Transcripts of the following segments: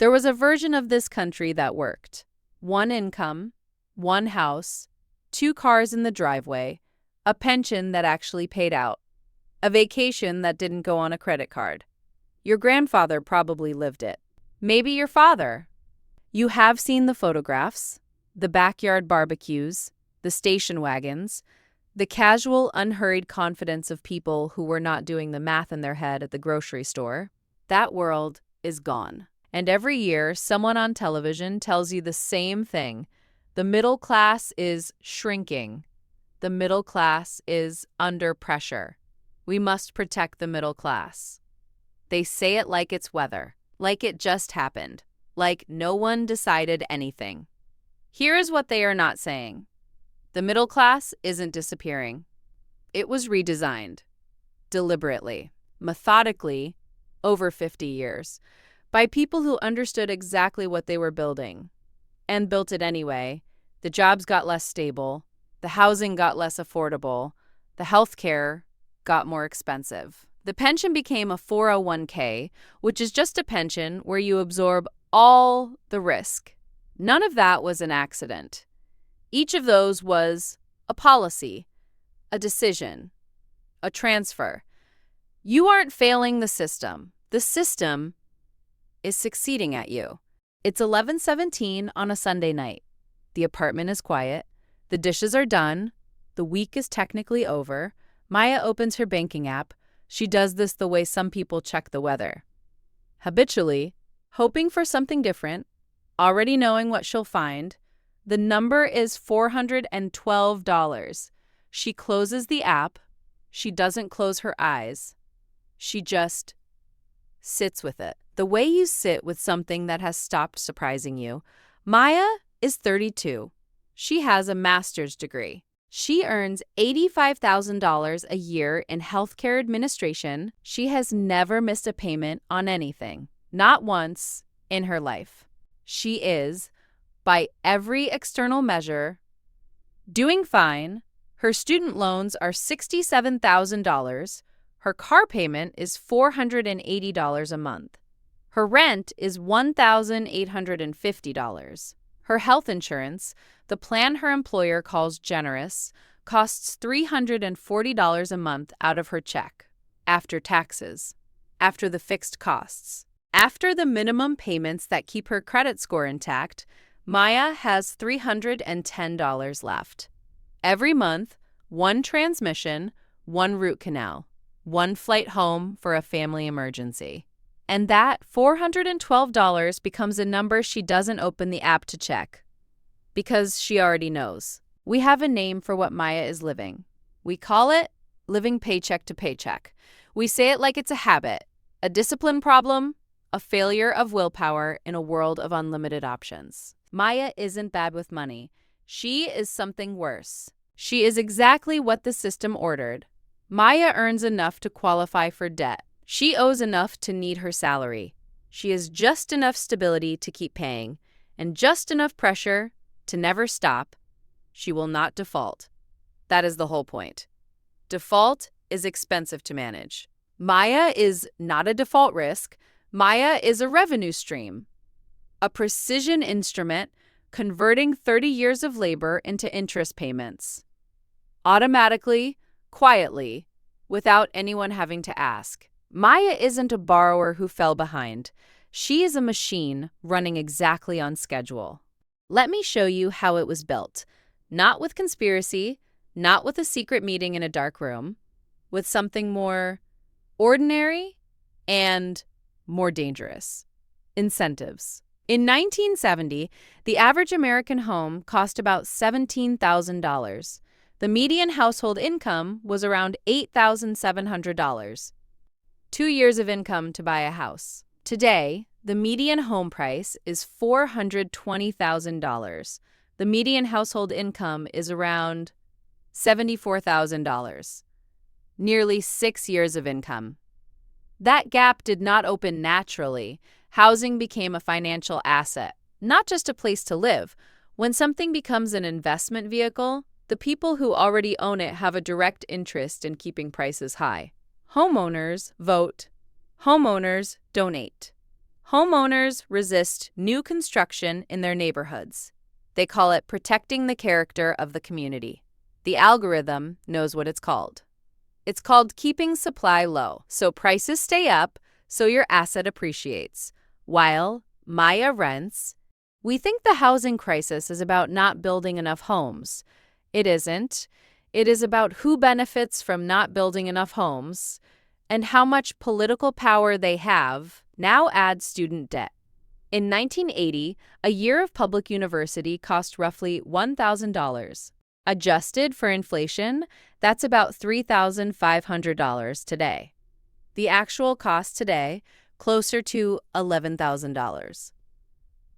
There was a version of this country that worked. One income, one house, two cars in the driveway, a pension that actually paid out, a vacation that didn't go on a credit card. Your grandfather probably lived it. Maybe your father. You have seen the photographs, the backyard barbecues, the station wagons, the casual, unhurried confidence of people who were not doing the math in their head at the grocery store. That world is gone. And every year, someone on television tells you the same thing. The middle class is shrinking. The middle class is under pressure. We must protect the middle class. They say it like it's weather, like it just happened, like no one decided anything. Here is what they are not saying. The middle class isn't disappearing. It was redesigned, deliberately, methodically, over 50 years, by people who understood exactly what they were building, and built it anyway. The jobs got less stable, the housing got less affordable, the healthcare got more expensive. The pension became a 401k, which is just a pension where you absorb all the risk. None of that was an accident. Each of those was a policy, a decision, a transfer. You aren't failing the system. The system is succeeding at you. It's 11:17 on a Sunday night. The apartment is quiet. The dishes are done. The week is technically over. Maya opens her banking app. She does this the way some people check the weather. Habitually, hoping for something different, already knowing what she'll find. The number is $412. She closes the app. She doesn't close her eyes. She just sits with it. The way you sit with something that has stopped surprising you. Maya is 32. She has a master's degree. She earns $85,000 a year in healthcare administration. She has never missed a payment on anything, not once in her life. She is, by every external measure, doing fine. Her student loans are $67,000. Her car payment is $480 a month. Her rent is $1,850. Her health insurance, the plan her employer calls generous, costs $340 a month out of her check, after taxes, after the fixed costs. After the minimum payments that keep her credit score intact, Maya has $310 left. Every month, one transmission, one root canal, one flight home for a family emergency. And that $412 becomes a number she doesn't open the app to check, because she already knows. We have a name for what Maya is living. We call it living paycheck to paycheck. We say it like it's a habit, a discipline problem, a failure of willpower in a world of unlimited options. Maya isn't bad with money. She is something worse. She is exactly what the system ordered. Maya earns enough to qualify for debt. She owes enough to need her salary. She has just enough stability to keep paying, and just enough pressure to never stop. She will not default. That is the whole point. Default is expensive to manage. Maya is not a default risk. Maya is a revenue stream, a precision instrument converting 30 years of labor into interest payments. Automatically, quietly, without anyone having to ask. Maya isn't a borrower who fell behind. She is a machine running exactly on schedule. Let me show you how it was built. Not with conspiracy, not with a secret meeting in a dark room, with something more ordinary and more dangerous. Incentives. In 1970, the average American home cost about $17,000. The median household income was around $8,700. 2 years of income to buy a house. Today, the median home price is $420,000. The median household income is around $74,000. Nearly 6 years of income. That gap did not open naturally. Housing became a financial asset, not just a place to live. When something becomes an investment vehicle, the people who already own it have a direct interest in keeping prices high. Homeowners vote. Homeowners donate. Homeowners resist new construction in their neighborhoods. They call it protecting the character of the community. The algorithm knows what it's called. It's called keeping supply low, so prices stay up, so your asset appreciates. While Maya rents, we think the housing crisis is about not building enough homes. It isn't. It is about who benefits from not building enough homes and how much political power they have. Now add student debt. In 1980, a year of public university cost roughly $1,000. Adjusted for inflation, that's about $3,500 today. The actual cost today, closer to $11,000.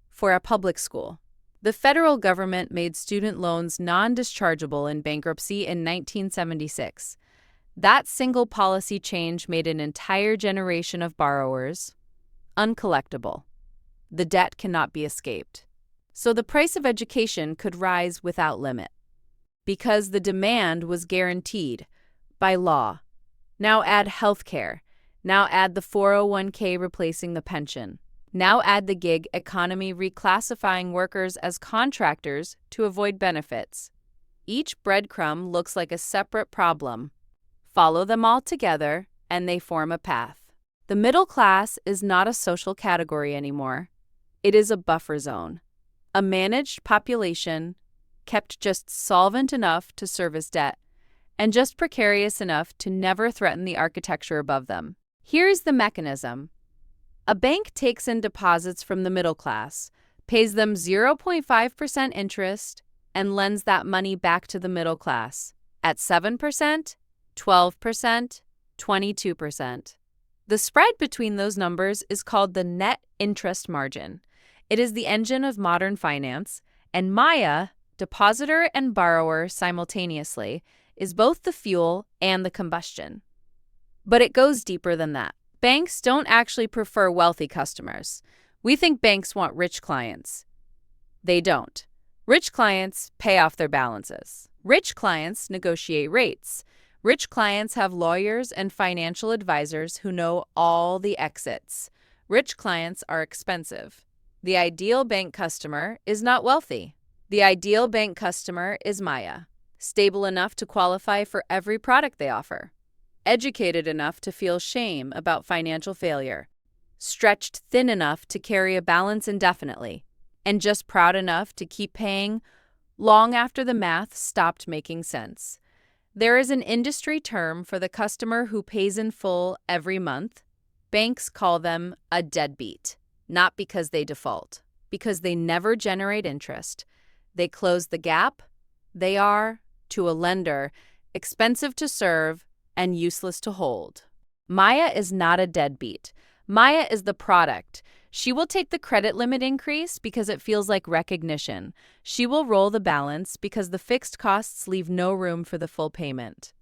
For a public school, the federal government made student loans non-dischargeable in bankruptcy in 1976. That single policy change made an entire generation of borrowers uncollectible. The debt cannot be escaped. So the price of education could rise without limit, because the demand was guaranteed by law. Now add healthcare. Now add the 401k replacing the pension. Now add the gig economy reclassifying workers as contractors to avoid benefits. Each breadcrumb looks like a separate problem. Follow them all together, and they form a path. The middle class is not a social category anymore. It is a buffer zone, a managed population kept just solvent enough to service debt and just precarious enough to never threaten the architecture above them. Here's the mechanism. A bank takes in deposits from the middle class, pays them 0.5% interest, and lends that money back to the middle class at 7%, 12%, 22%. The spread between those numbers is called the net interest margin. It is the engine of modern finance, and Maya, depositor and borrower simultaneously, is both the fuel and the combustion. But it goes deeper than that. Banks don't actually prefer wealthy customers. We think banks want rich clients. They don't. Rich clients pay off their balances. Rich clients negotiate rates. Rich clients have lawyers and financial advisors who know all the exits. Rich clients are expensive. The ideal bank customer is not wealthy. The ideal bank customer is Maya, stable enough to qualify for every product they offer, educated enough to feel shame about financial failure, stretched thin enough to carry a balance indefinitely, and just proud enough to keep paying long after the math stopped making sense. There is an industry term for the customer who pays in full every month. Banks call them a deadbeat, not because they default, because they never generate interest. They close the gap. They are, to a lender, expensive to serve and useless to hold. Maya is not a deadbeat. Maya is the product. She will take the credit limit increase because it feels like recognition. She will roll the balance because the fixed costs leave no room for the full payment.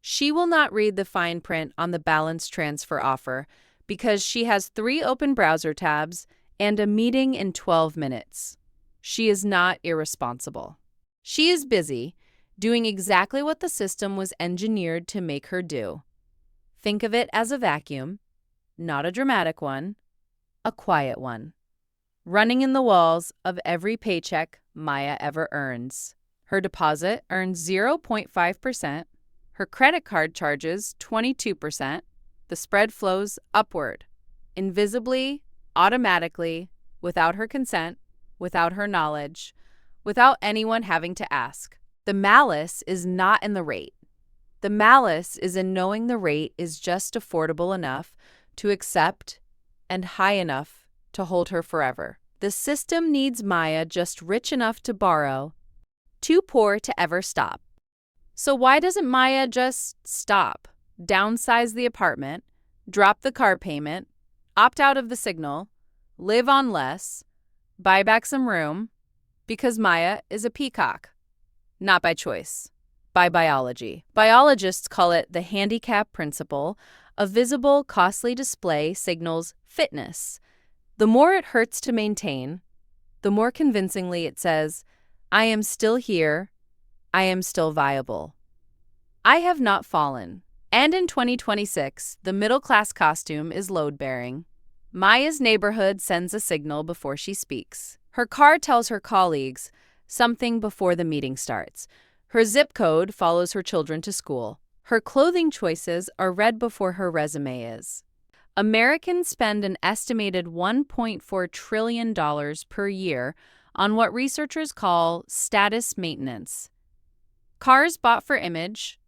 She will not read the fine print on the balance transfer offer because she has 3 open browser tabs and a meeting in 12 minutes. She is not irresponsible. She is busy, doing exactly what the system was engineered to make her do. Think of it as a vacuum, not a dramatic one, a quiet one, running in the walls of every paycheck Maya ever earns. Her deposit earns 0.5%. Her credit card charges 22%. The spread flows upward, invisibly, automatically, without her consent, without her knowledge, without anyone having to ask. The malice is not in the rate. The malice is in knowing the rate is just affordable enough to accept and high enough to hold her forever. The system needs Maya just rich enough to borrow, too poor to ever stop. So why doesn't Maya just stop, downsize the apartment, drop the car payment, opt out of the signal, live on less, buy back some room? Because Maya is a peacock. Not by choice, by biology. Biologists call it the handicap principle. A visible, costly display signals fitness. The more it hurts to maintain, the more convincingly it says, I am still here, I am still viable. I have not fallen. And in 2026, the middle-class costume is load-bearing. Maya's neighborhood sends a signal before she speaks. Her car tells her colleagues something before the meeting starts. Her zip code follows her children to school. Her clothing choices are read before her resume is. Americans spend an estimated $1.4 trillion per year on what researchers call status maintenance. Cars bought for image,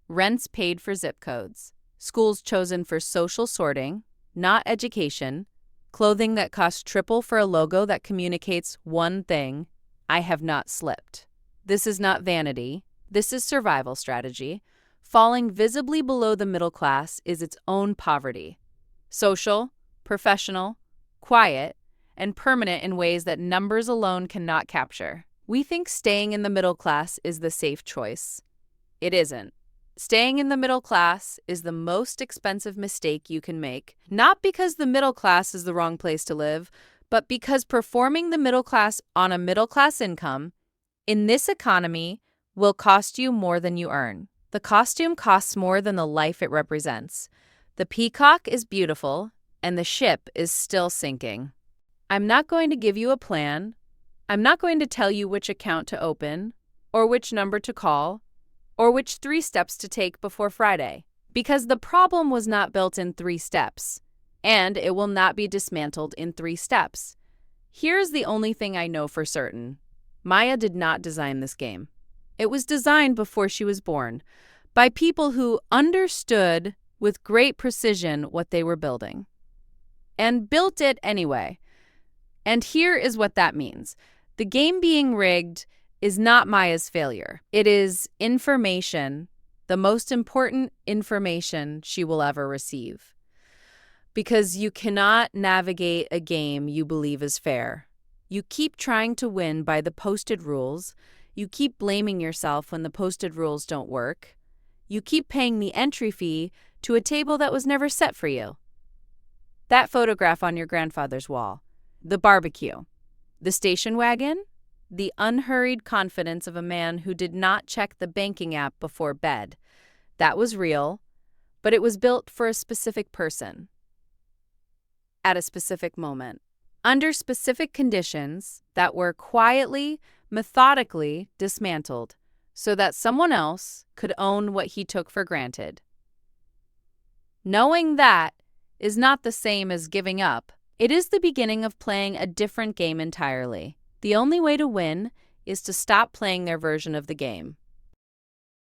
rents paid for zip codes, schools chosen for social sorting, not education, clothing that costs triple for a logo that communicates one thing: I have not slipped. This is not vanity. This is survival strategy. Falling visibly below the middle class is its own poverty. Social, professional, quiet, and permanent in ways that numbers alone cannot capture. We think staying in the middle class is the safe choice. It isn't. Staying in the middle class is the most expensive mistake you can make, not because the middle class is the wrong place to live, but because performing the middle class on a middle class income in this economy will cost you more than you earn. The costume costs more than the life it represents. The peacock is beautiful, and the ship is still sinking. I'm not going to give you a plan. I'm not going to tell you which account to open, or which number to call, or which 3 steps to take before Friday, because the problem was not built in 3 steps, and it will not be dismantled in 3 steps. Here's the only thing I know for certain. Maya did not design this game. It was designed before she was born, by people who understood with great precision what they were building, and built it anyway. And here is what that means. The game being rigged is not Maya's failure. It is information, the most important information she will ever receive. Because you cannot navigate a game you believe is fair. You keep trying to win by the posted rules. You keep blaming yourself when the posted rules don't work. You keep paying the entry fee to a table that was never set for you. That photograph on your grandfather's wall, the barbecue, the station wagon, the unhurried confidence of a man who did not check the banking app before bed. That was real, but it was built for a specific person, at a specific moment, under specific conditions that were quietly, methodically dismantled so that someone else could own what he took for granted. Knowing that is not the same as giving up. It is the beginning of playing a different game entirely. The only way to win is to stop playing their version of the game.